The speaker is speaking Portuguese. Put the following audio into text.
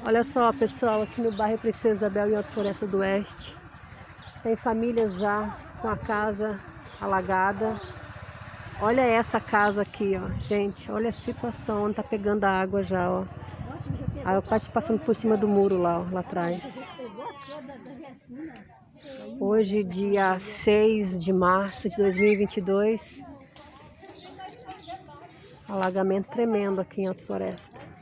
Olha só, pessoal, aqui no bairro Princesa Isabel, em Alto Floresta do Oeste, tem famílias já com a casa alagada. Olha essa casa aqui, ó, gente, olha a situação, onde tá pegando a água já, ó. A água quase passando por cima do muro lá, ó, lá atrás. Hoje, dia 6 de março de 2022, alagamento tremendo aqui em Alto Floresta.